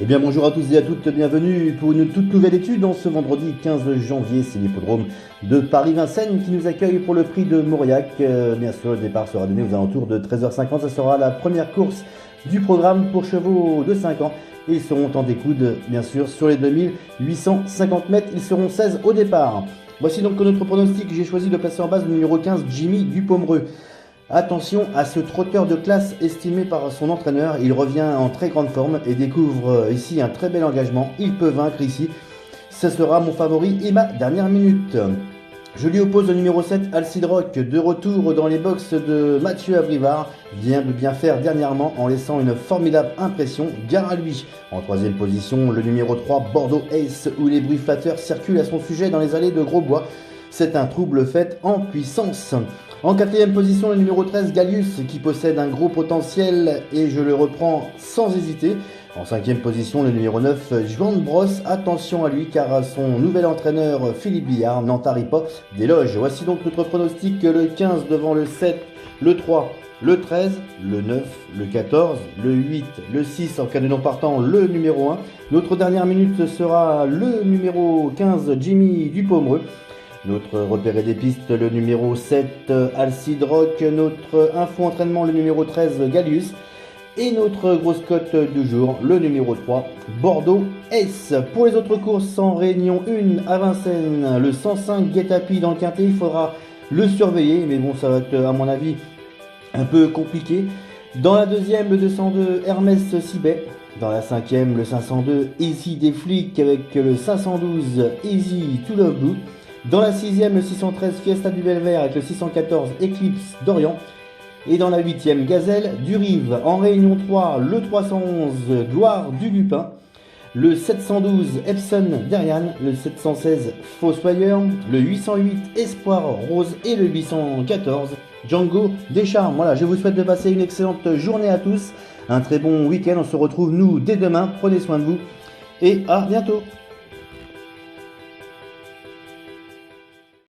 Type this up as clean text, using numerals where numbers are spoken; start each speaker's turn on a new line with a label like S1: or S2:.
S1: Eh bien bonjour à tous et à toutes, bienvenue pour une toute nouvelle étude en ce vendredi 15 janvier. C'est l'hippodrome de Paris-Vincennes qui nous accueille pour le prix de Mauriac. Bien sûr, le départ sera donné aux alentours de 13h50. Ça sera la première course du programme pour chevaux de 5 ans. Ils seront en découde, bien sûr, sur les 2850 mètres. Ils seront 16 au départ. Voici donc notre pronostic. J'ai choisi de placer en base le numéro 15, Jimmy Dupomereux. Attention à ce trotteur de classe estimé par son entraîneur, il revient en très grande forme et découvre ici un très bel engagement, il peut vaincre ici, ce sera mon favori et ma dernière minute. Je lui oppose le numéro 7, Alcide Rock, de retour dans les box de Mathieu Abrivard, vient de bien faire dernièrement en laissant une formidable impression, gare à lui. En troisième position, le numéro 3, Bordeaux Ace, où les bruits flatteurs circulent à son sujet dans les allées de Grosbois. C'est un trouble fait en puissance. En quatrième position, le numéro 13, Gallius, qui possède un gros potentiel et je le reprends sans hésiter. En cinquième position, le numéro 9, Juan Brosse. Attention à lui car son nouvel entraîneur Philippe Billard n'en tarit pas d'éloge. Voici donc notre pronostic, le 15 devant le 7, le 3, le 13, le 9, le 14, le 8, le 6 en cas de non partant, le numéro 1. Notre dernière minute sera le numéro 15, Jimmy Dupomereux. Notre repéré des pistes, le numéro 7, Alcide Rock. Notre info entraînement, le numéro 13, Gallius. Et notre grosse cote du jour, le numéro 3, Bordeaux S. Pour les autres courses, en réunion 1 à Vincennes, le 105 Guet-Apy dans le quintet, il faudra le surveiller. Mais bon, ça va être, à mon avis, un peu compliqué. Dans la deuxième, le 202 Hermès Sibet. Dans la cinquième, le 502 Easy des Flics avec le 512 Easy To Love Blue. Dans la sixième, le 613 Fiesta du Belvert avec le 614 Eclipse d'Orient. Et dans la huitième, Gazelle du Rive. En réunion 3, le 311 Gloire du Lupin. Le 712 Epson d'Ariane. Le 716 Fossoyeur. Le 808 Espoir Rose. Et le 814 Django Descharmes. Voilà, je vous souhaite de passer une excellente journée à tous. Un très bon week-end. On se retrouve nous dès demain. Prenez soin de vous. Et à bientôt.